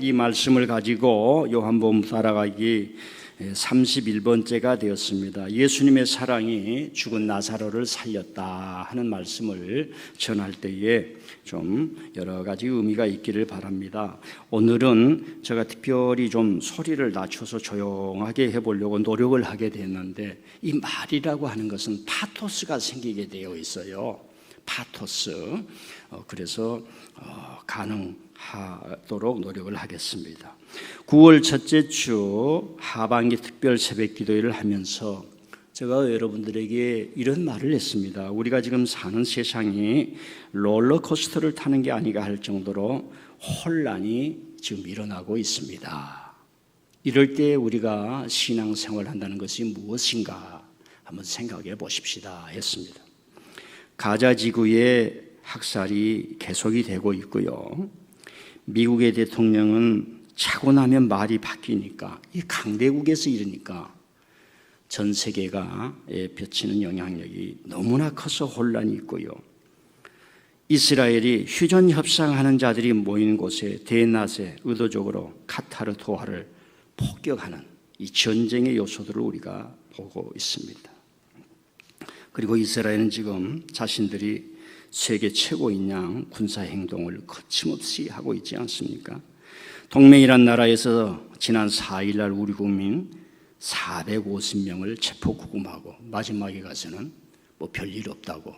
이 말씀을 가지고 요한복음 따라가기 31번째가 되었습니다. 예수님의 사랑이 죽은 나사로를 살렸다 하는 말씀을 전할 때에 좀 여러 가지 의미가 있기를 바랍니다. 오늘은 제가 특별히 좀 소리를 낮춰서 조용하게 해보려고 노력을 하게 됐는데, 이 말이라고 하는 것은 파토스가 생기게 되어 있어요. 파토스. 그래서 가능하도록 노력을 하겠습니다. 9월 첫째 주 하반기 특별 새벽 기도회를 하면서 제가 여러분들에게 이런 말을 했습니다. 우리가 지금 사는 세상이 롤러코스터를 타는 게 아닌가 할 정도로 혼란이 지금 일어나고 있습니다. 이럴 때 우리가 신앙생활을 한다는 것이 무엇인가 한번 생각해 보십시다 했습니다. 가자 지구의 학살이 계속이 되고 있고요. 미국의 대통령은 차고 나면 말이 바뀌니까, 이 강대국에서 이러니까 전 세계가 펼치는 영향력이 너무나 커서 혼란이 있고요. 이스라엘이 휴전 협상하는 자들이 모이는 곳에 대낮에 의도적으로 카타르 도하를 폭격하는 이 전쟁의 요소들을 우리가 보고 있습니다. 그리고 이스라엘은 지금 자신들이 세계 최고인 양 군사행동을 거침없이 하고 있지 않습니까? 동맹이란 나라에서 지난 4일날 우리 국민 450명을 체포구금하고 마지막에 가서는 뭐 별일 없다고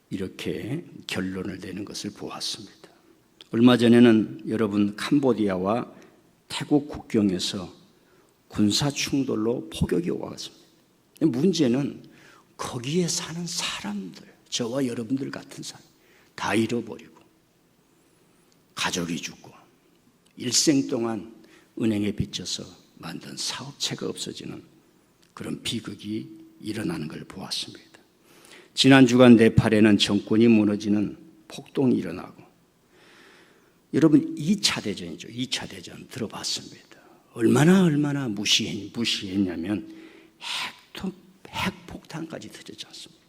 이렇게 결론을 내는 것을 보았습니다. 얼마 전에는 여러분 캄보디아와 태국 국경에서 군사 충돌로 폭격이 오갔습니다. 문제는 거기에 사는 사람들, 저와 여러분들 같은 사람 다 잃어버리고 가족이 죽고 일생 동안 은행에 빚져서 만든 사업체가 없어지는 그런 비극이 일어나는 걸 보았습니다. 지난 주간 네팔에는 정권이 무너지는 폭동이 일어나고, 여러분 2차 대전이죠. 2차 대전 들어봤습니다. 얼마나 무시했냐면 핵폭탄까지 터졌지 않습니까?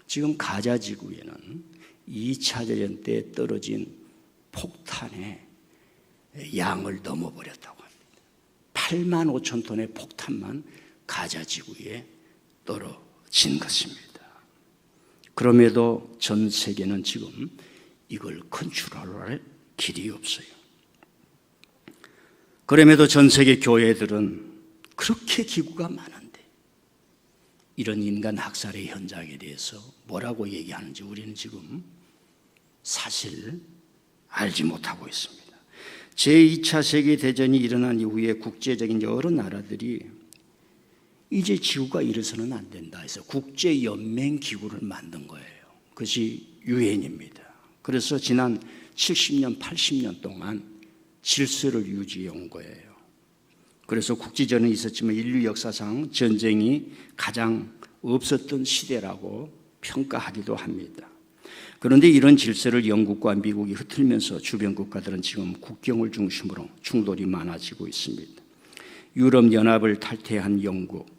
지금 가자 지구에는 2차 대전 때 떨어진 폭탄의 양을 넘어버렸다고 합니다. 8만 5천 톤의 폭탄만 가자 지구에 떨어진 것입니다. 그럼에도 전 세계는 지금 이걸 컨트롤할 길이 없어요. 그럼에도 전 세계 교회들은 그렇게 기구가 많은데 이런 인간 학살의 현장에 대해서 뭐라고 얘기하는지 우리는 지금 사실 알지 못하고 있습니다. 제2차 세계대전이 일어난 이후에 국제적인 여러 나라들이 이제 지구가 이래서는 안 된다 해서 국제연맹기구를 만든 거예요. 그것이 유엔입니다. 그래서 지난 70년, 80년 동안 질서를 유지해 온 거예요. 그래서 국지전은 있었지만 인류 역사상 전쟁이 가장 없었던 시대라고 평가하기도 합니다. 그런데 이런 질서를 영국과 미국이 흐트리면서 주변 국가들은 지금 국경을 중심으로 충돌이 많아지고 있습니다. 유럽연합을 탈퇴한 영국,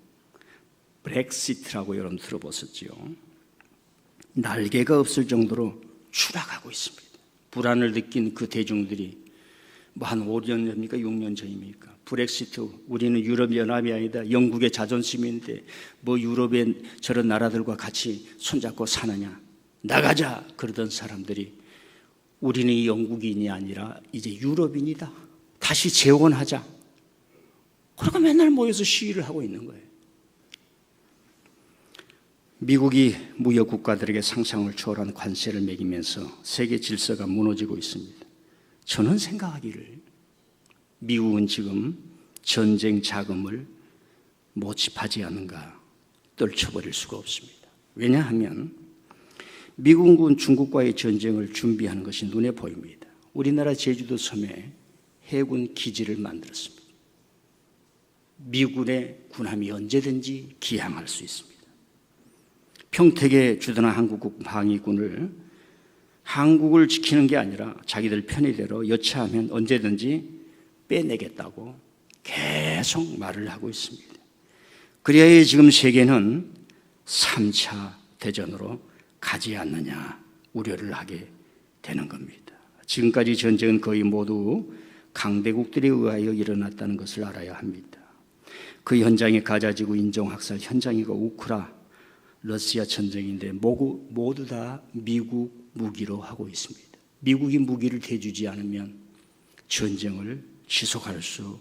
브렉시트라고 여러분 들어보셨죠? 날개가 없을 정도로 추락하고 있습니다. 불안을 느낀 그 대중들이 한 5년 전입니까? 6년 전입니까? 브렉시트, 우리는 유럽연합이 아니다, 영국의 자존심인데 뭐 유럽의 저런 나라들과 같이 손잡고 사느냐, 나가자 그러던 사람들이 우리는 영국인이 아니라 이제 유럽인이다, 다시 재혼하자, 그러고 맨날 모여서 시위를 하고 있는 거예요. 미국이 무역 국가들에게 상상을 초월한 관세를 매기면서 세계 질서가 무너지고 있습니다. 저는 생각하기를 미국은 지금 전쟁 자금을 모집하지 않는가 떨쳐버릴 수가 없습니다. 왜냐하면 미국은 중국과의 전쟁을 준비하는 것이 눈에 보입니다. 우리나라 제주도 섬에 해군 기지를 만들었습니다. 미군의 군함이 언제든지 기항할 수 있습니다. 평택에 주둔한 한국 방위군을 한국을 지키는 게 아니라 자기들 편의대로 여차하면 언제든지 빼내겠다고 계속 말을 하고 있습니다. 그래야 지금 세계는 3차 대전으로 가지 않느냐 우려를 하게 되는 겁니다. 지금까지 전쟁은 거의 모두 강대국들에 의하여 일어났다는 것을 알아야 합니다. 그 현장이 가자지구 인종학살 현장이고 우크라 러시아 전쟁인데 모두 다 미국 무기로 하고 있습니다. 미국이 무기를 대주지 않으면 전쟁을 지속할 수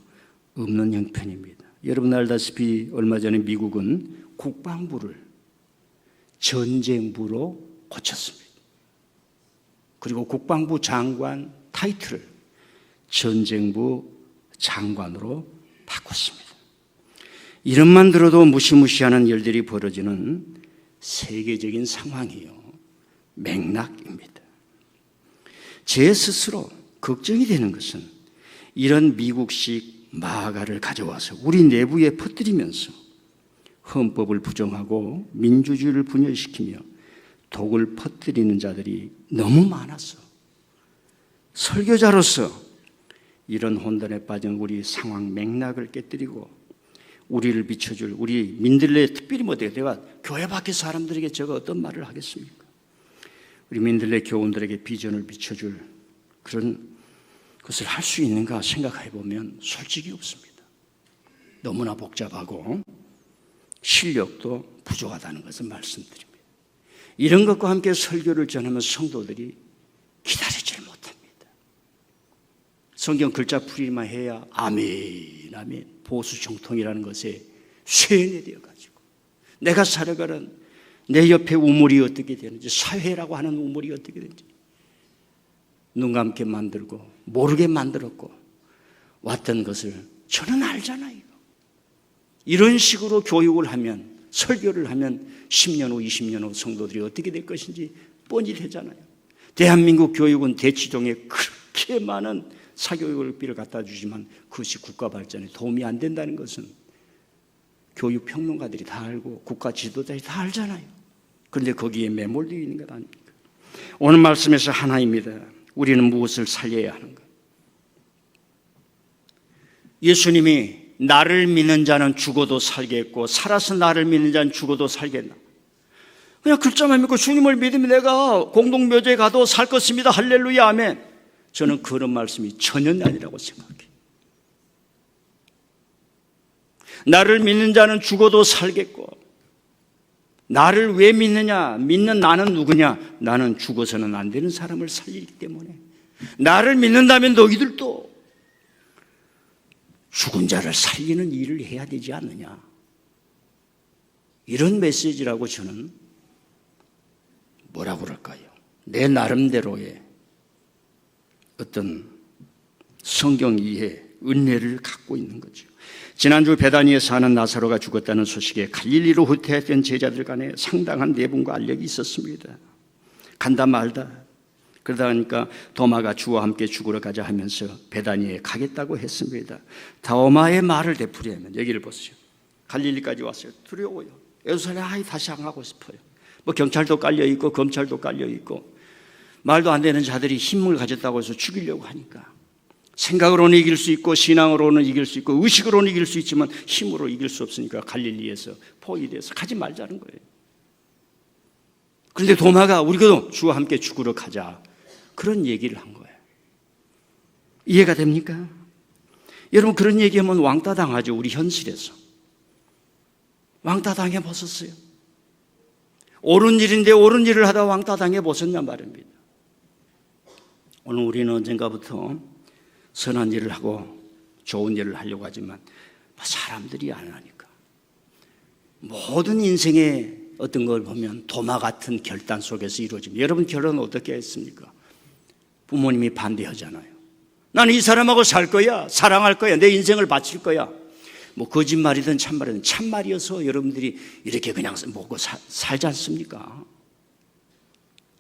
없는 형편입니다. 여러분 알다시피 얼마 전에 미국은 국방부를 전쟁부로 고쳤습니다. 그리고 국방부 장관 타이틀을 전쟁부 장관으로 바꿨습니다. 이름만 들어도 무시무시하는 일들이 벌어지는 세계적인 상황이요, 맥락입니다. 제 스스로 걱정이 되는 것은 이런 미국식 마가를 가져와서 우리 내부에 퍼뜨리면서 헌법을 부정하고 민주주의를 분열시키며 독을 퍼뜨리는 자들이 너무 많아서 설교자로서 이런 혼돈에 빠진 우리 상황 맥락을 깨뜨리고 우리를 비춰줄 우리 민들레, 특별히 내가 교회 밖의 사람들에게 제가 어떤 말을 하겠습니까? 우리 민들레 교원들에게 비전을 비춰줄 그런 것을 할 수 있는가 생각해 보면 솔직히 없습니다. 너무나 복잡하고 실력도 부족하다는 것을 말씀드립니다. 이런 것과 함께 설교를 전하면 성도들이 기다리질 못합니다. 성경 글자 풀이만 해야 아멘, 아멘, 보수 정통이라는 것에 쇠뇌되어 가지고 내가 살아가는 내 옆에 우물이 어떻게 되는지, 사회라고 하는 우물이 어떻게 되는지 눈 감게 만들고 모르게 만들었고 왔던 것을 저는 알잖아요. 이런 식으로 교육을 하면, 설교를 하면 10년 후 20년 후 성도들이 어떻게 될 것인지 뻔히 되잖아요. 대한민국 교육은 대치동에 그렇게 많은 사교육비를 갖다 주지만 그것이 국가 발전에 도움이 안 된다는 것은 교육 평론가들이 다 알고 국가 지도자들이 다 알잖아요. 그런데 거기에 매몰되어 있는 것 아닙니까? 오늘 말씀에서 하나입니다. 우리는 무엇을 살려야 하는가? 예수님이 나를 믿는 자는 죽어도 살겠고 살아서 나를 믿는 자는 죽어도 살겠나? 그냥 글자만 믿고 주님을 믿으면 내가 공동묘지에 가도 살 것입니다. 할렐루야 아멘. 저는 그런 말씀이 전혀 아니라고 생각해요. 나를 믿는 자는 죽어도 살겠고, 나를 왜 믿느냐? 믿는 나는 누구냐? 나는 죽어서는 안 되는 사람을 살리기 때문에 나를 믿는다면 너희들도 죽은 자를 살리는 일을 해야 되지 않느냐? 이런 메시지라고 저는 뭐라고 그럴까요? 내 나름대로의 어떤 성경 이해, 은혜를 갖고 있는 거죠. 지난주 베다니에 사는 나사로가 죽었다는 소식에 갈릴리로 후퇴했던 제자들 간에 상당한 내분과 알력이 있었습니다. 간다 말다. 그러다 보니까 도마가 주와 함께 죽으러 가자 하면서 베다니에 가겠다고 했습니다. 도마의 말을 되풀이하면 여기를 보세요. 갈릴리까지 왔어요. 두려워요. 예루살렘 다시 향하고 싶어요. 경찰도 깔려있고 검찰도 깔려있고 말도 안 되는 자들이 힘을 가졌다고 해서 죽이려고 하니까 생각으로는 이길 수 있고 신앙으로는 이길 수 있고 의식으로는 이길 수 있지만 힘으로 이길 수 없으니까 갈릴리에서 포위돼서 가지 말자는 거예요. 그런데 도마가 우리도 주와 함께 죽으러 가자 그런 얘기를 한 거예요. 이해가 됩니까? 여러분 그런 얘기하면 왕따 당하죠. 우리 현실에서 왕따 당해 보셨어요? 옳은 일인데 옳은 일을 하다 왕따 당해 보셨냔 말입니다. 오늘 우리는 언젠가부터 선한 일을 하고 좋은 일을 하려고 하지만 사람들이 안 하니까 모든 인생의 어떤 걸 보면 도마 같은 결단 속에서 이루어집니다. 여러분 결혼 어떻게 했습니까? 부모님이 반대하잖아요. 나는 이 사람하고 살 거야, 사랑할 거야, 내 인생을 바칠 거야. 거짓말이든 참말이든 참말이어서 여러분들이 이렇게 그냥 먹고 살지 않습니까?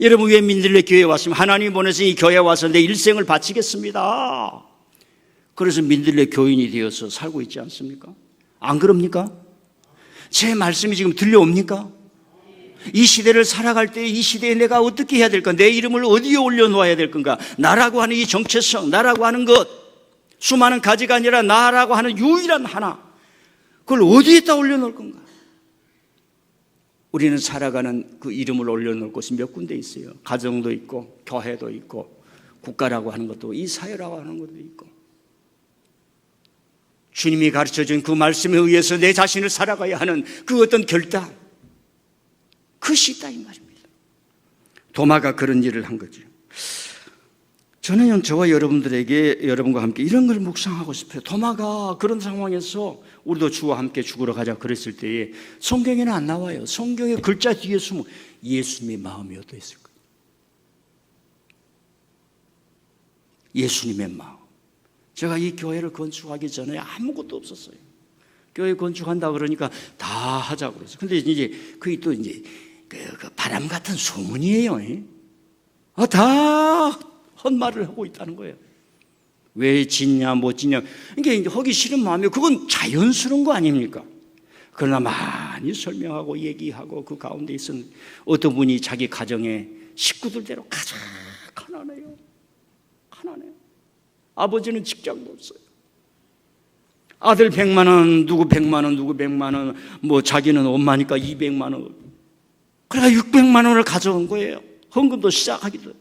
여러분 왜 민들레 교회에 왔으면 하나님 보내서 이 교회에 와서 내 일생을 바치겠습니다. 그래서 민들레 교인이 되어서 살고 있지 않습니까? 안 그럽니까? 제 말씀이 지금 들려옵니까? 이 시대를 살아갈 때 이 시대에 내가 어떻게 해야 될까? 내 이름을 어디에 올려놓아야 될 건가? 나라고 하는 이 정체성, 나라고 하는 것, 수많은 가지가 아니라 나라고 하는 유일한 하나, 그걸 어디에다 올려놓을 건가? 우리는 살아가는 그 이름을 올려놓을 곳이 몇 군데 있어요. 가정도 있고 교회도 있고 국가라고 하는 것도, 이 사회라고 하는 것도 있고. 주님이 가르쳐준 그 말씀에 의해서 내 자신을 살아가야 하는 그 어떤 결단, 그것이 있다 이 말입니다. 도마가 그런 일을 한 거죠. 저는 저와 여러분과 함께 이런 걸 묵상하고 싶어요. 도마가 그런 상황에서 우리도 주와 함께 죽으러 가자 그랬을 때에 성경에는 안 나와요. 성경의 글자 뒤에 숨은 예수님의 마음이 어떠했을까요? 예수님의 마음. 제가 이 교회를 건축하기 전에 아무것도 없었어요. 교회 건축한다 그러니까 다 하자고 그랬어요. 근데 이제 그게 또 이제 그 바람 같은 소문이에요. 다 헛말을 하고 있다는 거예요. 왜 짓냐 못 짓냐 이게 이제 하기 싫은 마음이에요. 그건 자연스러운 거 아닙니까? 그러나 많이 설명하고 얘기하고 그 가운데 있은 어떤 분이 자기 가정의 식구들대로 가장 가난해요. 아버지는 직장도 없어요. 아들 100만 원, 누구 100만 원, 누구 100만 원, 뭐 자기는 엄마니까 200만 원. 그러니까 600만 원을 가져온 거예요. 헌금도 시작하기도.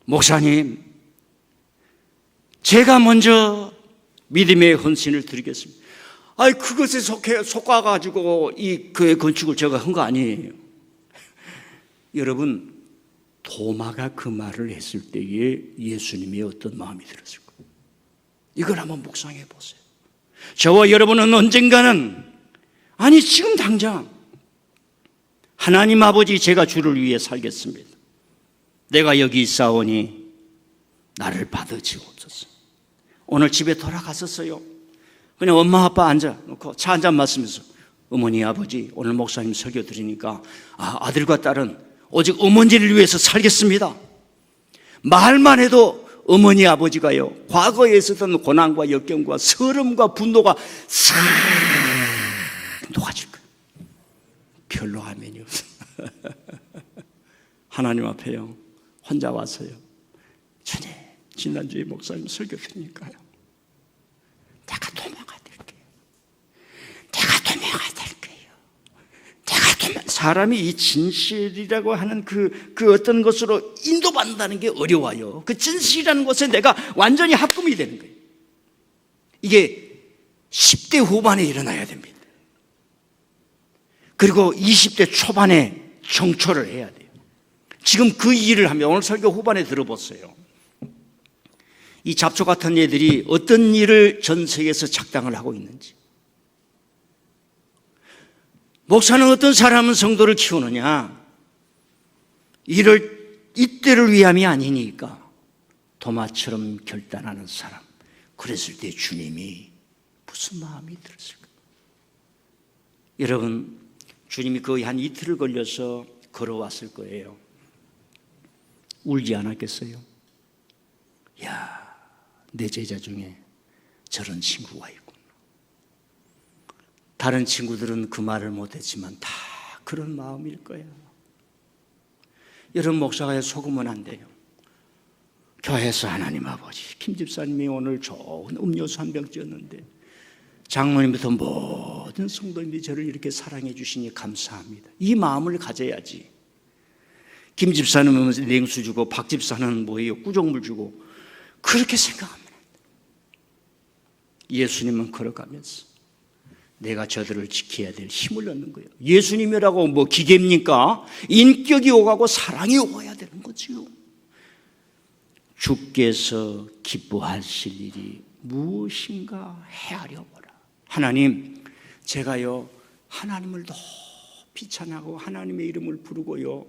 목사님, 제가 먼저 믿음의 헌신을 드리겠습니다. 그것에 속아가지고 이 교회 건축을 제가 한 거 아니에요. 여러분, 도마가 그 말을 했을 때에 예수님이 어떤 마음이 들었을 거예요. 이걸 한번 묵상해 보세요. 저와 여러분은 언젠가는, 지금 당장 하나님 아버지, 제가 주를 위해 살겠습니다. 내가 여기 있사오니 나를 받으시옵소서. 오늘 집에 돌아갔었어요. 그냥 엄마 아빠 앉아놓고 차 한잔 마시면서 어머니 아버지, 오늘 목사님 설교 들으니까 아들과 딸은 오직 어머니를 위해서 살겠습니다. 말만 해도 어머니 아버지가요, 과거에 있었던 고난과 역경과 서름과 분노가 싹 녹아질 거예요. 별로 화면이 없어요. 하나님 앞에요, 혼자 와서요, 주님, 지난주에 목사님 설교 들으니까요, 내가 도마가 될게요. 사람이 이 진실이라고 하는 그 어떤 것으로 인도받는다는 게 어려워요. 그 진실이라는 것에 내가 완전히 합금이 되는 거예요. 이게 10대 후반에 일어나야 됩니다. 그리고 20대 초반에 정초를 해야 돼요. 지금 그 일을 하면, 오늘 설교 후반에 들어보세요. 이 잡초 같은 애들이 어떤 일을 전 세계에서 작당을 하고 있는지. 목사는 어떤 사람은 성도를 키우느냐? 이때를 위함이 아니니까 도마처럼 결단하는 사람. 그랬을 때 주님이 무슨 마음이 들었을까? 여러분, 주님이 거의 한 이틀을 걸려서 걸어왔을 거예요. 울지 않았겠어요? 내 제자 중에 저런 친구가 있구나. 다른 친구들은 그 말을 못했지만 다 그런 마음일 거예요. 여러분, 목사가 속으면 안 돼요. 교회에서 하나님 아버지, 김 집사님이 오늘 좋은 음료수 한 병 줬는데 장로님부터 모든 성도님들이 저를 이렇게 사랑해 주시니 감사합니다. 이 마음을 가져야지. 김 집사는 냉수 주고 박 집사는 뭐예요? 꾸종물 주고, 그렇게 생각하면 안 돼. 예수님은 걸어가면서 내가 저들을 지켜야 될 힘을 얻는 거예요. 예수님이라고 뭐 기계입니까? 인격이 오가고 사랑이 오가야 되는 거지요. 주께서 기뻐하실 일이 무엇인가 헤아려 보라. 하나님, 제가요 하나님을 높이 찬양하고 하나님의 이름을 부르고요,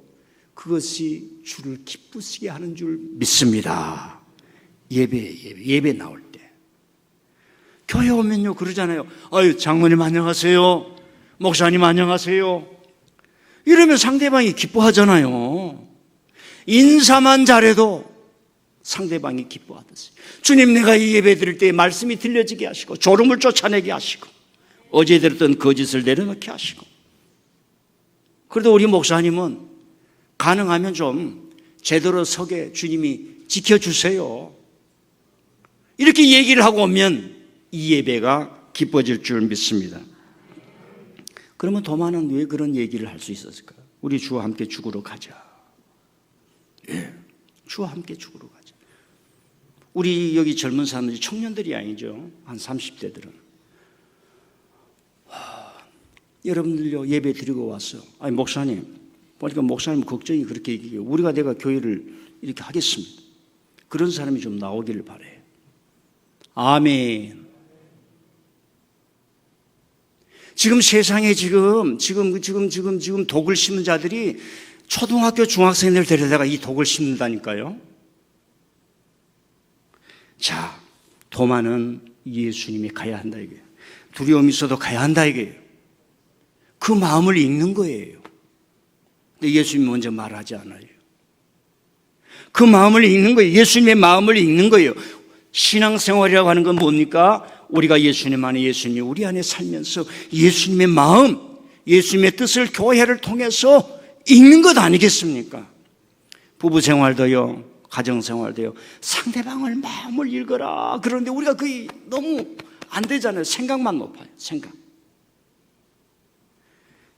그것이 주를 기쁘시게 하는 줄 믿습니다. 예배 나올 때 교회 오면요 그러잖아요. 장모님 안녕하세요, 목사님 안녕하세요, 이러면 상대방이 기뻐하잖아요. 인사만 잘해도 상대방이 기뻐하듯이 주님, 내가 이 예배 드릴 때 말씀이 들려지게 하시고 졸음을 쫓아내게 하시고 어제 들었던 거짓을 내려놓게 하시고. 그래도 우리 목사님은 가능하면 좀 제대로 서게 주님이 지켜주세요, 이렇게 얘기를 하고 오면 이 예배가 기뻐질 줄 믿습니다. 그러면 도마는 왜 그런 얘기를 할 수 있었을까요? 우리 주와 함께 죽으러 가자. 주와 함께 죽으러 가자. 우리 여기 젊은 사람들이 청년들이 아니죠. 한 30대들은. 여러분들요, 예배 드리고 왔어. 아니, 목사님. 보니까 목사님 걱정이 그렇게 얘기해요. 내가 교회를 이렇게 하겠습니다. 그런 사람이 좀 나오기를 바래요. 아멘. 지금 세상에 지금 독을 심는 자들이 초등학교 중학생들 데려다가 이 독을 심는다니까요. 자, 도마는 예수님이 가야 한다 이거예요. 두려움이 있어도 가야 한다 이거예요. 그 마음을 읽는 거예요. 근데 예수님이 먼저 말하지 않아요. 그 마음을 읽는 거예요. 예수님의 마음을 읽는 거예요. 신앙생활이라고 하는 건 뭡니까? 우리가 예수님 안에, 예수님이 우리 안에 살면서 예수님의 마음, 예수님의 뜻을 교회를 통해서 읽는 것 아니겠습니까? 부부생활도요, 가정생활도요, 상대방을 마음을 읽어라. 그런데 우리가 그게 너무 안 되잖아요. 생각만 높아요. 생각.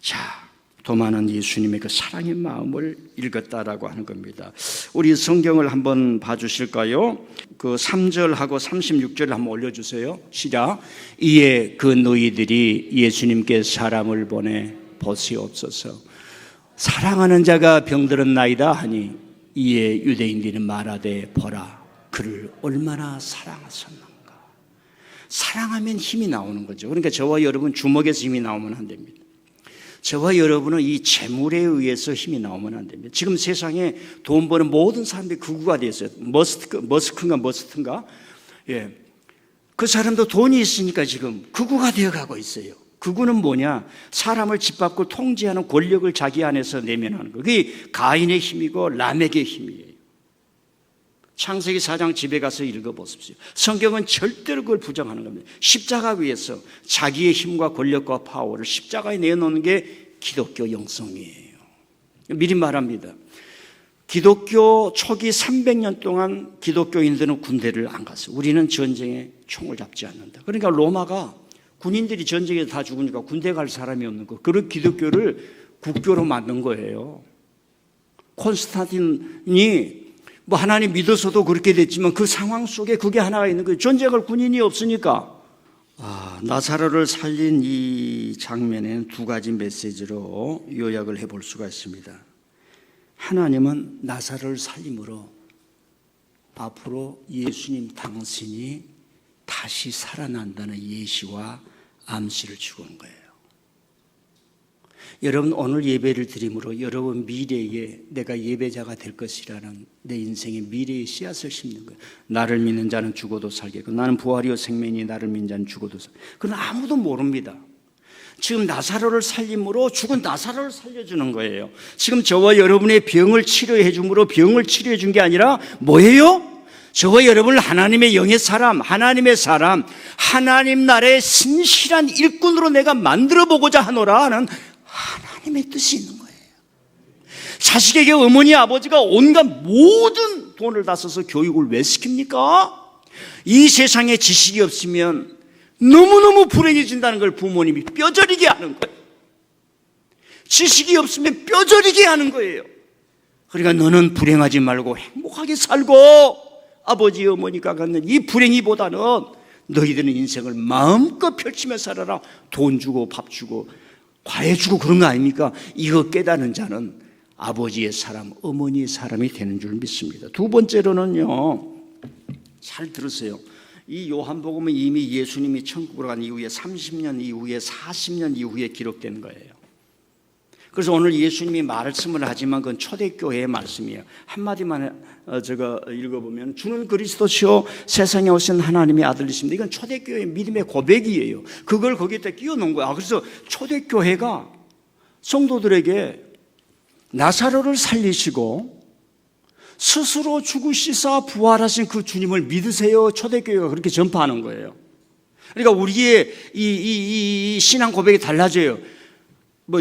자, 도마는 예수님의 그 사랑의 마음을 읽었다라고 하는 겁니다. 우리 성경을 한번 봐주실까요? 그 3절하고 36절을 한번 올려주세요. 시작. 이에 그 너희들이 예수님께 사람을 보내 보시옵소서. 사랑하는 자가 병들었나이다 하니 이에 유대인들이 말하되 보라 그를 얼마나 사랑하셨는가. 사랑하면 힘이 나오는 거죠. 그러니까 저와 여러분 주먹에서 힘이 나오면 안 됩니다. 저와 여러분은 이 재물에 의해서 힘이 나오면 안 됩니다. 지금 세상에 돈 버는 모든 사람들이 극우가 되었어요. 머스크인가? 예. 그 사람도 돈이 있으니까 지금 극우가 되어가고 있어요. 극우는 뭐냐? 사람을 짓밟고 통제하는 권력을 자기 안에서 내면하는 거. 그게 가인의 힘이고 라멕의 힘이에요. 창세기 4장 집에 가서 읽어보십시오. 성경은 절대로 그걸 부정하는 겁니다. 십자가 위에서 자기의 힘과 권력과 파워를 십자가에 내놓는 게 기독교 영성이에요. 미리 말합니다. 기독교 초기 300년 동안 기독교인들은 군대를 안 갔어요. 우리는 전쟁에 총을 잡지 않는다. 그러니까 로마가 군인들이 전쟁에 다 죽으니까 군대 갈 사람이 없는 거. 그런 기독교를 국교로 만든 거예요. 콘스탄틴이 하나님 믿어서도 그렇게 됐지만 그 상황 속에 그게 하나가 있는 거예요. 전쟁할 군인이 없으니까. 나사로를 살린 이 장면에는 두 가지 메시지로 요약을 해볼 수가 있습니다. 하나님은 나사로를 살림으로 앞으로 예수님 당신이 다시 살아난다는 예시와 암시를 주고 온 거예요. 여러분 오늘 예배를 드림으로 여러분 미래에 내가 예배자가 될 것이라는 내 인생의 미래의 씨앗을 심는 거예요. 나를 믿는 자는 죽어도 살겠고 나는 부활이요 생명이니 나를 믿는 자는 죽어도 살겠고. 그건 아무도 모릅니다. 지금 나사로를 살림으로 죽은 나사로를 살려주는 거예요. 지금 저와 여러분의 병을 치료해 줌으로 병을 치료해 준 게 아니라 뭐예요? 저와 여러분을 하나님의 영의 사람, 하나님의 사람, 하나님 나라의 신실한 일꾼으로 내가 만들어 보고자 하노라 하는 하나님의 뜻이 있는 거예요. 자식에게 어머니 아버지가 온갖 모든 돈을 다 써서 교육을 왜 시킵니까? 이 세상에 지식이 없으면 너무너무 불행해진다는 걸 부모님이 뼈저리게 하는 거예요. 지식이 없으면 뼈저리게 하는 거예요. 그러니까 너는 불행하지 말고 행복하게 살고 아버지 어머니가 갖는 이 불행이보다는 너희들은 인생을 마음껏 펼치며 살아라. 돈 주고 밥 주고 과외 주고 그런 거 아닙니까? 이거 깨닫는 자는 아버지의 사람, 어머니의 사람이 되는 줄 믿습니다. 두 번째로는요, 잘 들으세요. 이 요한복음은 이미 예수님이 천국으로 간 이후에 30년 이후에 40년 이후에 기록된 거예요. 그래서 오늘 예수님이 말씀을 하지만 그건 초대교회의 말씀이에요. 한마디만 제가 읽어보면 주는 그리스도시요 세상에 오신 하나님의 아들이십니다. 이건 초대교회의 믿음의 고백이에요. 그걸 거기에 끼워 놓은 거야. 그래서 초대교회가 성도들에게 나사로를 살리시고 스스로 죽으시사 부활하신 그 주님을 믿으세요. 초대교회가 그렇게 전파하는 거예요. 그러니까 우리의 이 신앙 고백이 달라져요.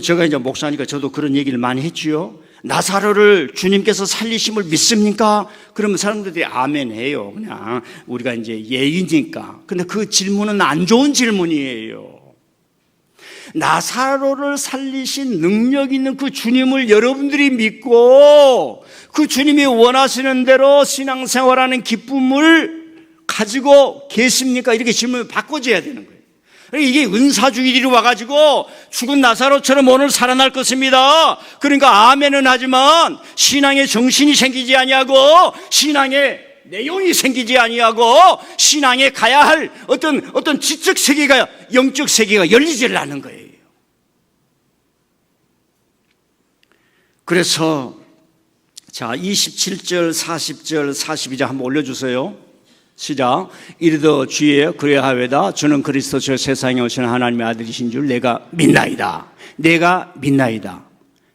제가 이제 목사니까 저도 그런 얘기를 많이 했지요. 나사로를 주님께서 살리심을 믿습니까? 그러면 사람들이 아멘 해요. 그냥 우리가 이제 예의니까. 근데 그 질문은 안 좋은 질문이에요. 나사로를 살리신 능력 있는 그 주님을 여러분들이 믿고 그 주님이 원하시는 대로 신앙생활하는 기쁨을 가지고 계십니까? 이렇게 질문을 바꿔줘야 되는 거예요. 이게 은사주의로 와가지고 죽은 나사로처럼 오늘 살아날 것입니다. 그러니까 아멘은 하지만 신앙의 정신이 생기지 아니하고 신앙의 내용이 생기지 아니하고 신앙에 가야 할 어떤 지적 세계가, 영적 세계가 열리지를 않는 거예요. 그래서 자 27절, 40절, 42절 한번 올려주세요. 시작. 이르더 주의 그리하외다. 주는 그리스도 저 세상에 오신 하나님의 아들이신 줄 내가 믿나이다. 내가 믿나이다.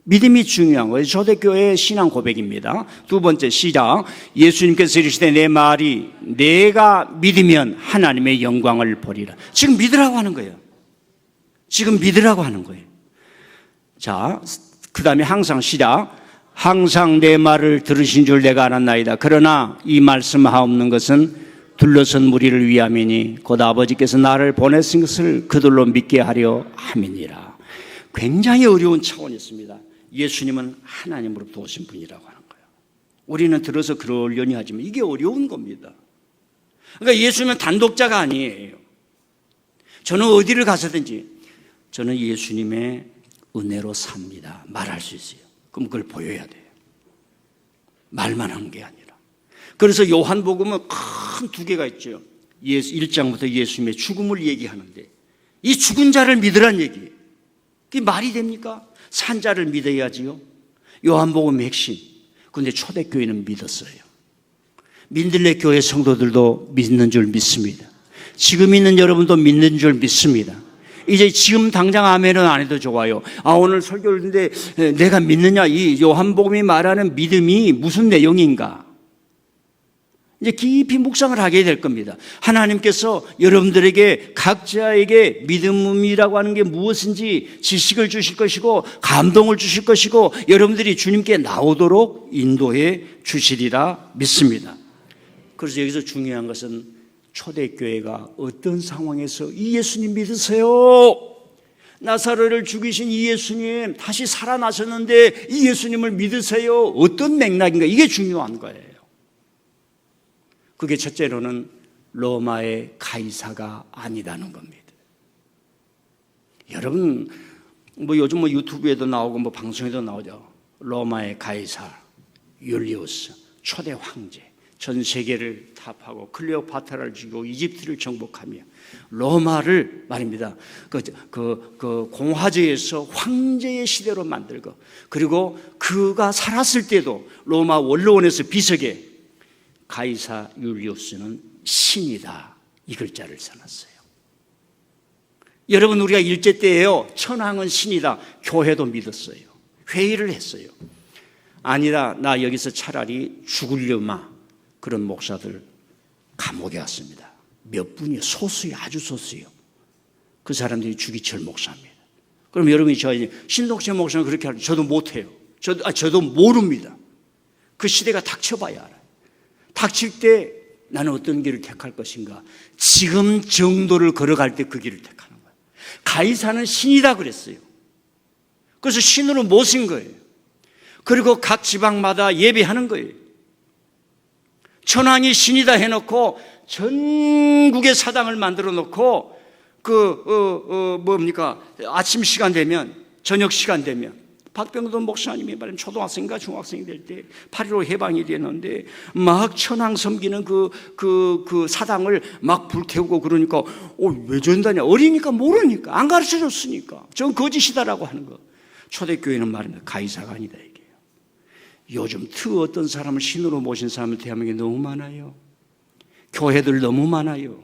믿음이 중요한 거예요. 초대교회의 신앙 고백입니다. 두 번째 시작. 예수님께서 이르시되 내 말이 내가 믿으면 하나님의 영광을 보리라. 지금 믿으라고 하는 거예요. 지금 믿으라고 하는 거예요. 자, 그 다음에 항상 시작. 항상 내 말을 들으신 줄 내가 알았나이다. 그러나 이 말씀하옵는 것은 둘러선 무리를 위함이니 곧 아버지께서 나를 보내신 것을 그들로 믿게 하려 함이니라. 굉장히 어려운 차원이 있습니다. 예수님은 하나님으로부터 오신 분이라고 하는 거예요. 우리는 들어서 그러려니 하지만 이게 어려운 겁니다. 그러니까 예수님은 단독자가 아니에요. 저는 어디를 가서든지 저는 예수님의 은혜로 삽니다. 말할 수 있어요. 그럼 그걸 보여야 돼요. 말만 하는 게 아니라. 그래서 요한복음은 큰 두 개가 있죠. 1장부터 예수님의 죽음을 얘기하는데 이 죽은 자를 믿으란 얘기. 그게 말이 됩니까? 산 자를 믿어야지요. 요한복음의 핵심. 그런데 초대교회는 믿었어요. 민들레 교회 성도들도 믿는 줄 믿습니다. 지금 있는 여러분도 믿는 줄 믿습니다. 이제 지금 당장 아멘은 안 해도 좋아요. 오늘 설교인데 내가 믿느냐? 이 요한복음이 말하는 믿음이 무슨 내용인가? 이제 깊이 묵상을 하게 될 겁니다. 하나님께서 여러분들에게 각자에게 믿음이라고 하는 게 무엇인지 지식을 주실 것이고 감동을 주실 것이고 여러분들이 주님께 나오도록 인도해 주시리라 믿습니다. 그래서 여기서 중요한 것은 초대교회가 어떤 상황에서 이 예수님 믿으세요. 나사로를 죽이신 이 예수님 다시 살아나셨는데 이 예수님을 믿으세요. 어떤 맥락인가? 이게 중요한 거예요. 그게 첫째로는 로마의 가이사가 아니라는 겁니다. 여러분 요즘 유튜브에도 나오고 방송에도 나오죠. 로마의 가이사 율리우스 초대 황제, 전 세계를 타파하고 클레오파트라를 죽이고 이집트를 정복하며 로마를 말입니다. 그 공화제에서 황제의 시대로 만들고, 그리고 그가 살았을 때도 로마 원로원에서 비석에 가이사 율리우스는 신이다 이 글자를 써놨어요. 여러분 우리가 일제 때예요. 천황은 신이다. 교회도 믿었어요. 회의를 했어요. 아니다, 나 여기서 차라리 죽으려마. 그런 목사들 감옥에 왔습니다. 몇 분이요? 소수요. 아주 소수요. 그 사람들이 주기철 목사입니다. 그럼 여러분이 저 신동철 목사는 그렇게 하죠. 저도 못해요. 저도 모릅니다. 그 시대가 닥쳐봐야 알아요. 닥칠 때 나는 어떤 길을 택할 것인가? 지금 정도를 걸어갈 때 그 길을 택하는 거예요. 가이사는 신이다 그랬어요. 그래서 신으로 모신 거예요. 그리고 각 지방마다 예배하는 거예요. 천황이 신이다 해놓고 전국의 사당을 만들어 놓고 아침 시간 되면, 저녁 시간 되면, 박병돈 목사님이 말하면 초등학생인가 중학생이 될 때 8.15 해방이 되는데 막 천황 섬기는 그 사당을 막 불태우고 그러니까 왜 저런다냐? 어리니까 모르니까 안 가르쳐 줬으니까 전 거짓이다라고 하는 거. 초대교회는 말입니다. 가이사가 아니다 이게요. 요즘 어떤 사람을 신으로 모신 사람을 대한민국에 너무 많아요. 교회들 너무 많아요.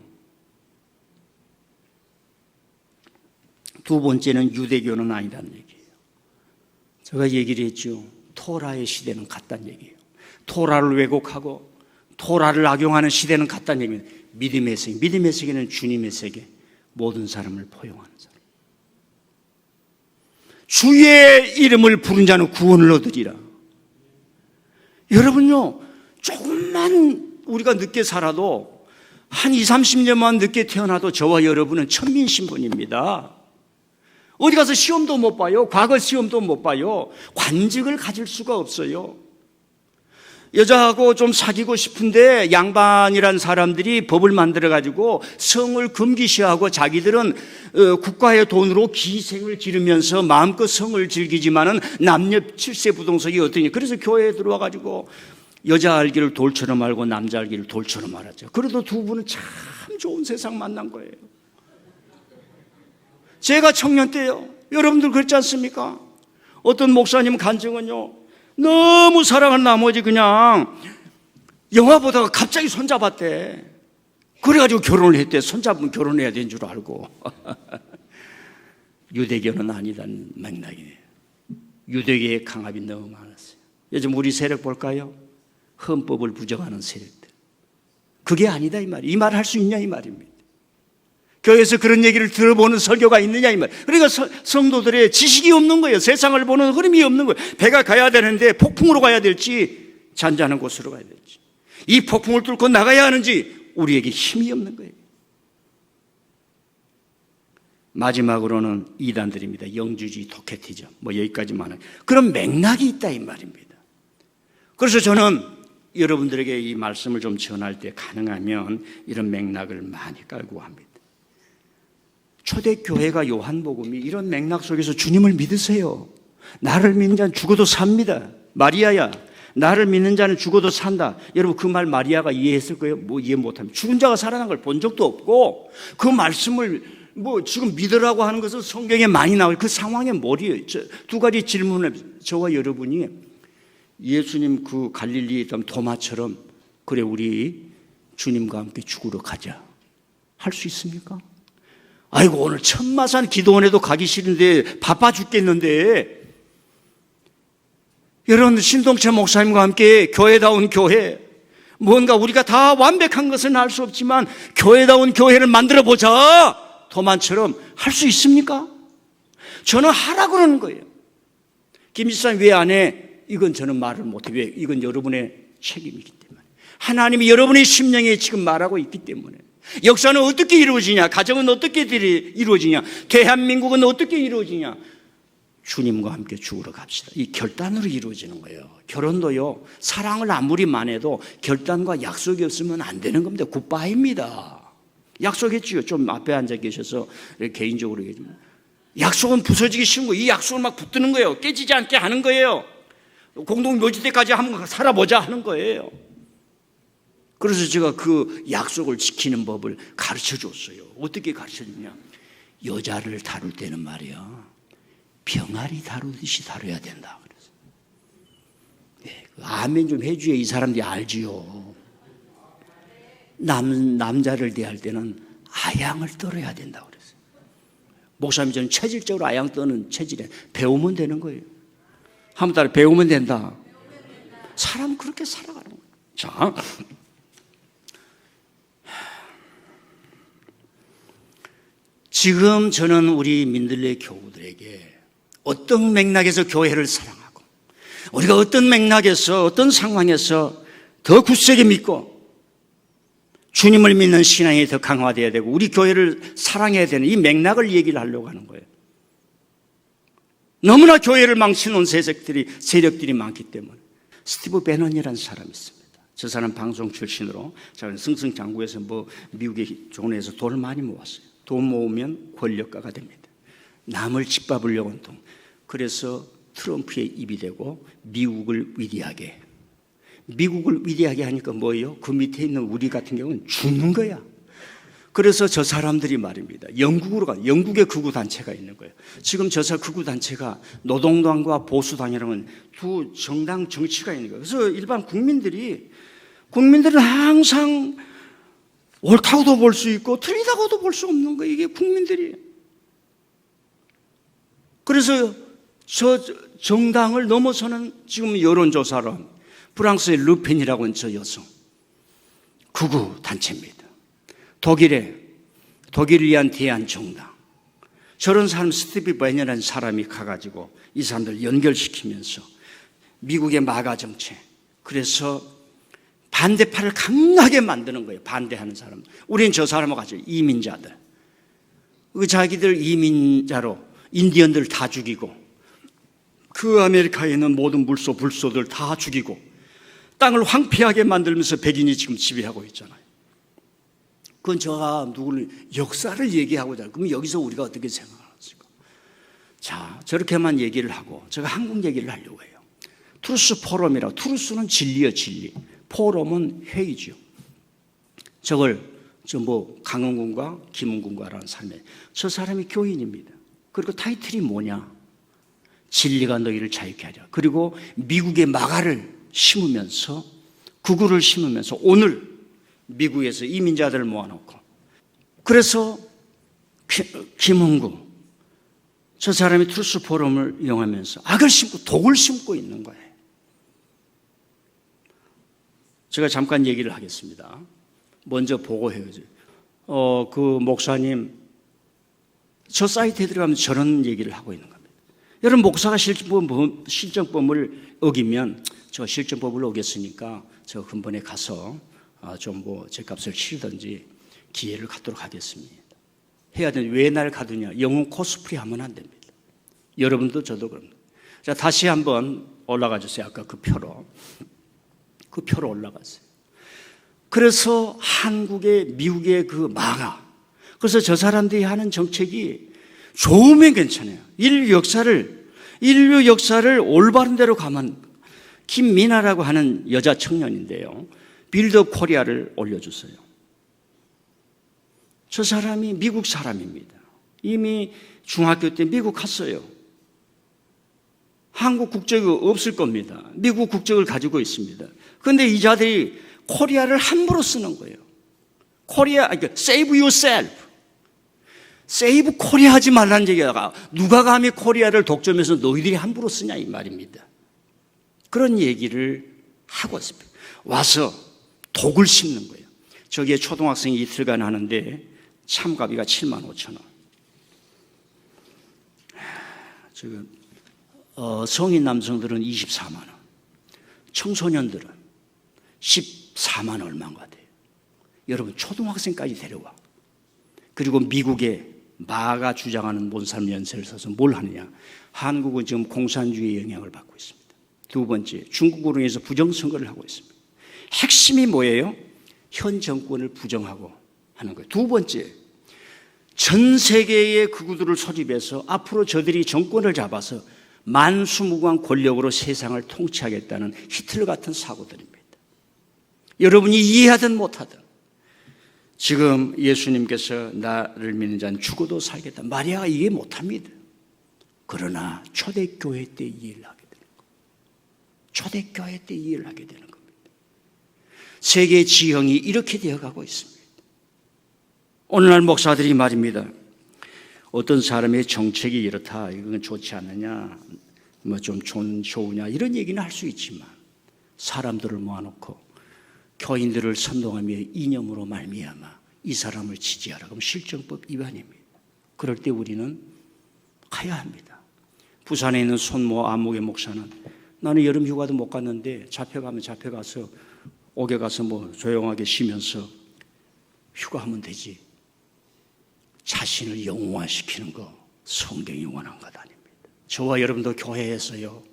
두 번째는 유대교는 아니라는 얘기예요. 제가 얘기를 했죠. 토라의 시대는 같다는 얘기예요. 토라를 왜곡하고 토라를 악용하는 시대는 같다는 얘기입니다. 믿음의 세계. 믿음의 세계는 주님의 세계. 모든 사람을 포용하는 사람. 주의 이름을 부른 자는 구원을 얻으리라. 여러분요, 조금만 우리가 늦게 살아도 한 20, 30년만 늦게 태어나도 저와 여러분은 천민신분입니다. 어디 가서 시험도 못 봐요. 과거 시험도 못 봐요. 관직을 가질 수가 없어요. 여자하고 좀 사귀고 싶은데 양반이란 사람들이 법을 만들어가지고 성을 금기시하고 자기들은 국가의 돈으로 기생을 기르면서 마음껏 성을 즐기지만은 남녀 칠세 부동석이 어떠니. 그래서 교회에 들어와가지고 여자 알기를 돌처럼 알고 남자 알기를 돌처럼 알았죠. 그래도 두 분은 참 좋은 세상 만난 거예요. 제가 청년 때요, 여러분들 그렇지 않습니까? 어떤 목사님 간증은요, 너무 사랑한 나머지 그냥 영화 보다가 갑자기 손잡았대. 그래가지고 결혼을 했대. 손잡으면 결혼해야 되는 줄 알고. 유대교는 아니다는 맥락이에요. 유대교의 강압이 너무 많았어요. 요즘 우리 세력 볼까요? 헌법을 부정하는 세력들. 그게 아니다 이 말이에요. 이 말을 할 수 있냐 이 말입니다. 교회에서 그런 얘기를 들어보는 설교가 있느냐 이 말이에요. 그러니까 성도들의 지식이 없는 거예요. 세상을 보는 흐름이 없는 거예요. 배가 가야 되는데 폭풍으로 가야 될지 잔잔한 곳으로 가야 될지, 이 폭풍을 뚫고 나가야 하는지 우리에게 힘이 없는 거예요. 마지막으로는 이단들입니다. 영주주의, 도케티즘, 여기까지만 해요. 그런 맥락이 있다 이 말입니다. 그래서 저는 여러분들에게 이 말씀을 좀 전할 때 가능하면 이런 맥락을 많이 깔고 합니다. 초대교회가 요한복음이 이런 맥락 속에서 주님을 믿으세요. 나를 믿는 자는 죽어도 삽니다. 마리아야, 나를 믿는 자는 죽어도 산다. 여러분 그 말 마리아가 이해했을 거예요? 이해 못합니다. 죽은 자가 살아난 걸 본 적도 없고, 그 말씀을 지금 믿으라고 하는 것은 성경에 많이 나와요. 그 상황에 뭐예요? 두 가지 질문을 저와 여러분이 예수님 그 갈릴리에 있던 도마처럼 그래 우리 주님과 함께 죽으러 가자 할 수 있습니까? 아이고 오늘 천마산 기도원에도 가기 싫은데 바빠 죽겠는데, 여러분 신동철 목사님과 함께 교회다운 교회, 뭔가 우리가 다 완벽한 것은 알 수 없지만 교회다운 교회를 만들어 보자 도만처럼 할 수 있습니까? 저는 하라 그러는 거예요. 김 지사님 왜 안 해? 이건 저는 말을 못해요. 왜? 이건 여러분의 책임이기 때문에. 하나님이 여러분의 심령에 지금 말하고 있기 때문에. 역사는 어떻게 이루어지냐? 가정은 어떻게 이루어지냐? 대한민국은 어떻게 이루어지냐? 주님과 함께 죽으러 갑시다. 이 결단으로 이루어지는 거예요. 결혼도요, 사랑을 아무리 많아도 결단과 약속이 없으면 안 되는 겁니다. 굿바이입니다. 약속했지요. 좀 앞에 앉아 계셔서 개인적으로 얘기하면, 약속은 부서지기 쉬운 거예요. 이 약속을 막 붙드는 거예요. 깨지지 않게 하는 거예요. 공동묘지 때까지 한번 살아보자 하는 거예요. 그래서 제가 그 약속을 지키는 법을 가르쳐 줬어요. 어떻게 가르쳐 줬냐? 여자를 다룰 때는 말이야, 병아리 다루듯이 다뤄야 된다. 그래서 네, 아멘 좀 해줘야 이 사람들이 알지요. 남자를 대할 때는 아양을 떨어야 된다 그랬어요. 목사님, 저는 체질적으로 아양 떠는 체질에 배우면 되는 거예요. 한번 따라 배우면 된다. 사람 그렇게 살아가는 거예요. 자, 지금 저는 우리 민들레 교우들에게 어떤 맥락에서 교회를 사랑하고, 우리가 어떤 맥락에서 어떤 상황에서 더 굳세게 믿고 주님을 믿는 신앙이 더 강화되어야 되고 우리 교회를 사랑해야 되는 이 맥락을 얘기를 하려고 하는 거예요. 너무나 교회를 망치는 세력들이 많기 때문에. 스티브 배넌이라는 사람이 있습니다. 저 사람 방송 출신으로 저는 승승장구해서 미국의 존에서 돈을 많이 모았어요. 돈 모으면 권력가가 됩니다. 남을 짓밟으려고 하는 돈. 그래서 트럼프의 입이 되고 미국을 위대하게 하니까 뭐예요? 그 밑에 있는 우리 같은 경우는 죽는 거야. 그래서 저 사람들이 말입니다, 영국으로 가. 영국의 극우단체가 있는 거예요. 지금 저 극우단체가 노동당과 보수당이라는 두 정당 정치가 있는 거예요. 그래서 일반 국민들은 항상 옳다고도 볼 수 있고 틀리다고도 볼 수 없는 거예요. 이게 국민들이. 그래서 저 정당을 넘어서는 지금 여론조사로 프랑스의 르펜이라고 하는 저 여성, 극우 단체입니다. 독일을 위한 대한정당, 저런 사람 스티브 배너라는 사람이 가가지고 이 사람들 연결시키면서 미국의 마가 정책, 그래서 반대파를 강하게 만드는 거예요. 반대하는 사람. 우리는 저 사람하고 같이 이민자들, 자기들 이민자로 인디언들 다 죽이고, 그 아메리카에 있는 모든 불소들 다 죽이고, 땅을 황폐하게 만들면서 백인이 지금 지배하고 있잖아요. 그건 제가 누구를 역사를 얘기하고자 해요. 그럼 여기서 우리가 어떻게 생각하겠습니까? 자, 저렇게만 얘기를 하고 제가 한국 얘기를 하려고 해요. 트루스 포럼이라고. 트루스는 진리요, 진리. 포럼은 회의죠. 저걸 강원군과 김은군과라는 사람이, 저 사람이 교인입니다. 그리고 타이틀이 뭐냐? 진리가 너희를 자유케 하리라. 그리고 미국의 마가를 심으면서, 구구를 심으면서 오늘 미국에서 이민자들을 모아놓고, 그래서 김은구, 저 사람이 트루스 포럼을 이용하면서 악을 심고 독을 심고 있는 거예요. 제가 잠깐 얘기를 하겠습니다. 먼저 보고해요. 그 목사님, 저 사이트에 들어가면 저런 얘기를 하고 있는 겁니다. 여러분, 목사가 실정법을 어기면, 저 실정법을 어겼으니까 저 근본에 가서 좀 제 값을 치르든지 기회를 갖도록 하겠습니다. 해야 되는데 왜 날 가두냐? 영웅 코스프레 하면 안 됩니다. 여러분도 저도 그럽니다. 자, 다시 한번 올라가 주세요. 아까 그 표로 올라갔어요. 그래서 한국의, 미국의 그 마가, 그래서 저 사람들이 하는 정책이 좋으면 괜찮아요. 인류 역사를 올바른 대로 가면, 김미나라고 하는 여자 청년인데요, 빌드업 코리아를 올려줬어요. 저 사람이 미국 사람입니다. 이미 중학교 때 미국 갔어요. 한국 국적이 없을 겁니다. 미국 국적을 가지고 있습니다. 그런데 이 자들이 코리아를 함부로 쓰는 거예요. save yourself. save 코리아 하지 말라는 얘기다가 누가 감히 코리아를 독점해서 너희들이 함부로 쓰냐 이 말입니다. 그런 얘기를 하고 있습니다. 와서 독을 심는 거예요. 저기에 초등학생이 이틀간 하는데 참가비가 75,000원. 지금 성인 남성들은 24만 원, 청소년들은 14만 얼마인가 돼요. 여러분, 초등학생까지 데려와. 그리고 미국의 마가 주장하는 몬산 연세를 써서 뭘 하느냐? 한국은 지금 공산주의의 영향을 받고 있습니다. 두 번째, 중국으로 인해서 부정선거를 하고 있습니다. 핵심이 뭐예요? 현 정권을 부정하고 하는 거예요. 두 번째, 전 세계의 극우들을 소집해서 앞으로 저들이 정권을 잡아서 만수무강 권력으로 세상을 통치하겠다는 히틀러 같은 사고들입니다. 여러분이 이해하든 못하든 지금 예수님께서 나를 믿는 자는 죽어도 살겠다. 마리아가 이해 못합니다. 그러나 초대교회 때 이해를 하게 되는 겁니다. 초대교회 때 이해를 하게 되는 겁니다. 세계 지형이 이렇게 되어가고 있습니다. 오늘날 목사들이 말입니다. 어떤 사람의 정책이 이렇다, 이건 좋지 않느냐, 좀 좋으냐, 이런 얘기는 할 수 있지만 사람들을 모아놓고 교인들을 선동하며 이념으로 말미암아 이 사람을 지지하라, 그럼 실정법 위반입니다. 그럴 때 우리는 가야 합니다. 부산에 있는 손모 안목의 목사는 나는 여름 휴가도 못 갔는데 잡혀가면 잡혀가서 옥에 가서 조용하게 쉬면서 휴가하면 되지. 자신을 영웅화시키는 거 성경이 원한 것 아닙니다. 저와 여러분도 교회에서요,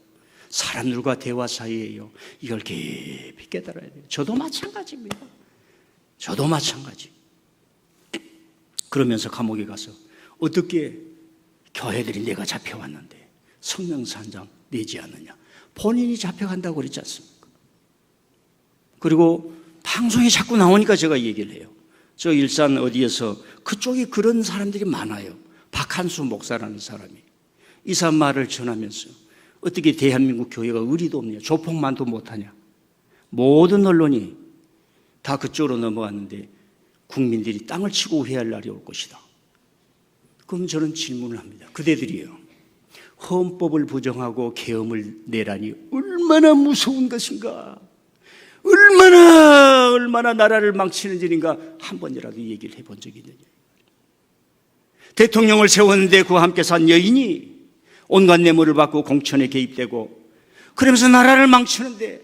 사람들과 대화 사이에요, 이걸 깊이 깨달아야 돼요. 저도 마찬가지입니다. 저도 마찬가지. 그러면서 감옥에 가서 어떻게 교회들이 내가 잡혀왔는데 성명서 한 장 내지 않느냐. 본인이 잡혀간다고 그랬지 않습니까? 그리고 방송에 자꾸 나오니까 제가 얘기를 해요. 저 일산 어디에서 그쪽이 그런 사람들이 많아요. 박한수 목사라는 사람이 이 사람 말을 전하면서 어떻게 대한민국 교회가 의리도 없냐, 조폭만도 못하냐, 모든 언론이 다 그쪽으로 넘어갔는데 국민들이 땅을 치고 회할 날이 올 것이다. 그럼 저는 질문을 합니다. 그대들이요, 헌법을 부정하고 계엄을 내라니 얼마나 무서운 것인가, 얼마나 나라를 망치는 일인가 한 번이라도 얘기를 해본 적이 있느냐. 대통령을 세웠는데 그와 함께 산 여인이 온갖 뇌물을 받고 공천에 개입되고 그러면서 나라를 망치는데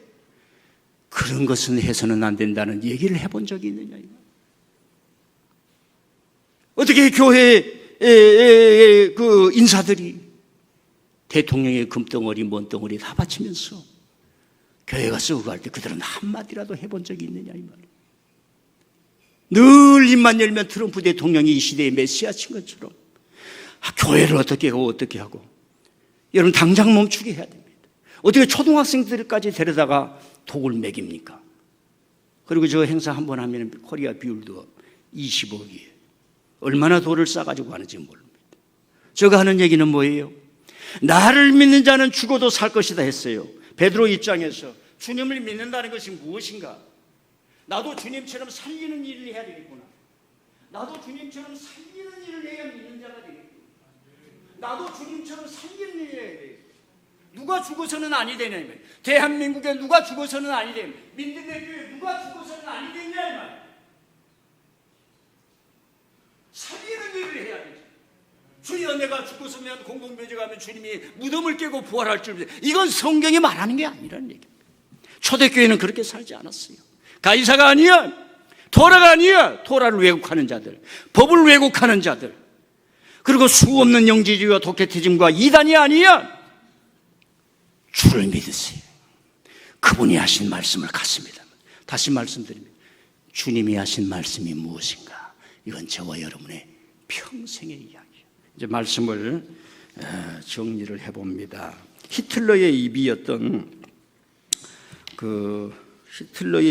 그런 것은 해서는 안 된다는 얘기를 해본 적이 있느냐. 어떻게 교회 그 인사들이 대통령의 금덩어리 먼덩어리 다 바치면서 교회가 쓰고 갈 때 그들은 한마디라도 해본 적이 있느냐 이 말이에요. 늘 입만 열면 트럼프 대통령이 이 시대의 메시아친 것처럼 교회를 어떻게 하고 어떻게 하고. 여러분 당장 멈추게 해야 됩니다. 어떻게 초등학생들까지 데려다가 독을 먹입니까? 그리고 저 행사 한 번 하면 코리아 비율도 20억이에요. 얼마나 돌을 싸가지고 가는지 모릅니다. 제가 하는 얘기는 뭐예요? 나를 믿는 자는 죽어도 살 것이다 했어요. 베드로 입장에서 주님을 믿는다는 것이 무엇인가? 나도 주님처럼 살리는 일을 해야 되겠구나. 나도 주님처럼 살리는 일을 해야 믿는 자가 되겠구나. 나도 주님처럼 살리는 일을 해야 되겠구나. 누가 죽어서는 아니 되냐. 대한민국에 누가 죽어서는 아니 되냐. 민들레 교회 누가 죽어서는 아니 되냐 이 말. 살리는 일을 해야 되죠. 주여 내가 죽었으면 공동묘지 가면 주님이 무덤을 깨고 부활할 줄 믿어. 이건 성경이 말하는 게 아니라는 얘기입니다. 초대교회는 그렇게 살지 않았어요. 가이사가 아니야. 토라가 아니야. 토라를 왜곡하는 자들, 법을 왜곡하는 자들, 그리고 수 없는 영지주의와 독해티즘과 이단이 아니야. 주를 믿으세요. 그분이 하신 말씀을 갖습니다. 다시 말씀드립니다. 주님이 하신 말씀이 무엇인가? 이건 저와 여러분의 평생의 이야기예요. 이제 말씀을 정리를 해봅니다. 히틀러의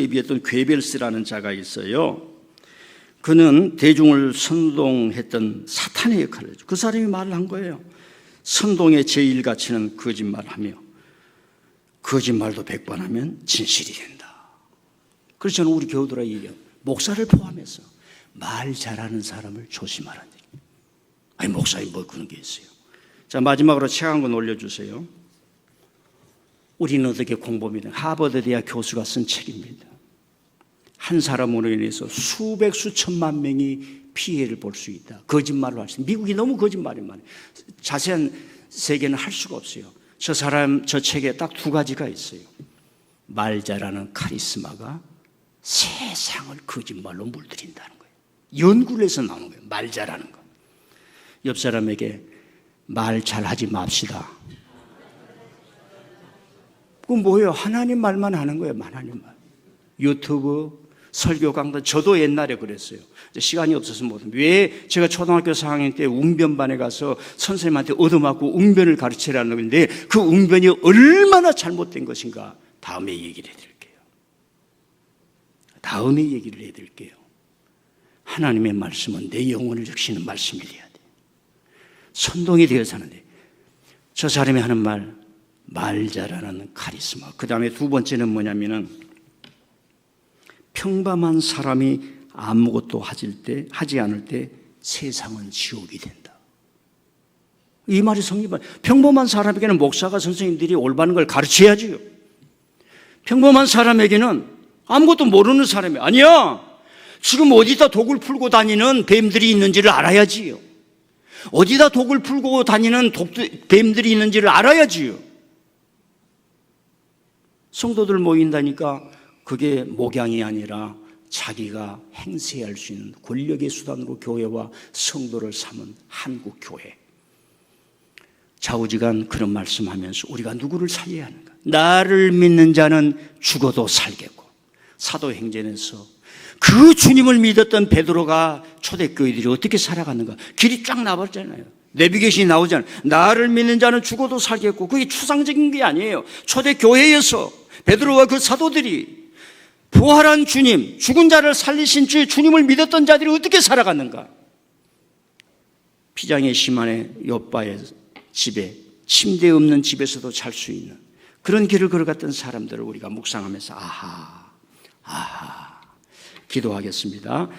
입이었던 괴벨스라는 자가 있어요. 그는 대중을 선동했던 사탄의 역할을 했죠. 그 사람이 말을 한 거예요. 선동의 제1가치는 거짓말하며 거짓말도 100번 하면 진실이 된다. 그래서 저는 우리 교우들에게 얘기해요. 목사를 포함해서 말 잘하는 사람을 조심하라는 얘기예요. 아니 목사님 뭐 그런 게 있어요. 자, 마지막으로 책 한 권 올려주세요. 우리는 어떻게 공부합니다. 하버드 대학 교수가 쓴 책입니다. 한 사람으로 인해서 수백 수천만 명이 피해를 볼 수 있다. 거짓말을 할 수 있다. 미국이 너무 거짓말이 많아요. 자세한 세계는 할 수가 없어요. 저 책에 딱 두 가지가 있어요. 말 잘하는 카리스마가 세상을 거짓말로 물들인다는 거예요. 연구를 해서 나오는 거예요. 말 잘하는 거. 옆 사람에게 말 잘하지 맙시다. 그건 뭐예요? 하나님 말만 하는 거예요. 하나님 말. 유튜브, 설교 강단. 저도 옛날에 그랬어요. 시간이 없어서 못합니다. 왜 제가 초등학교 4학년 때 웅변반에 가서 선생님한테 얻어맞고 웅변을 가르치라는 건데 그 웅변이 얼마나 잘못된 것인가 다음에 얘기를 해드릴게요. 하나님의 말씀은 내 영혼을 적시는 말씀이 돼야 돼요. 선동이 되어 사는데 저 사람이 하는 말 잘하는 카리스마. 그 다음에 두 번째는 뭐냐면은 평범한 사람이 아무것도 하지 않을 때 세상은 지옥이 된다. 이 말이 성립. 평범한 사람에게는 목사가 선생님들이 올바른 걸 가르쳐야지요. 평범한 사람에게는 아무것도 모르는 사람이 아니야. 지금 어디다 독을 풀고 다니는 뱀들이 있는지를 알아야지요. 어디다 독을 풀고 다니는 뱀들이 있는지를 알아야지요. 성도들 모인다니까 그게 목양이 아니라 자기가 행세할 수 있는 권력의 수단으로 교회와 성도를 삼은 한국 교회. 좌우지간 그런 말씀하면서 우리가 누구를 살려야 하는가? 나를 믿는 자는 죽어도 살겠고. 사도행전에서 그 주님을 믿었던 베드로가 초대교회들이 어떻게 살아갔는가? 길이 쫙 나왔잖아요. 내비게이션이 나오잖아요. 나를 믿는 자는 죽어도 살겠고. 그게 추상적인 게 아니에요. 초대교회에서 베드로와 그 사도들이 부활한 주님, 죽은 자를 살리신 주님을 믿었던 자들이 어떻게 살아갔는가? 피장의 시만의 욥바의 집에, 침대 없는 집에서도 잘 수 있는 그런 길을 걸어갔던 사람들을 우리가 묵상하면서 아하 기도하겠습니다.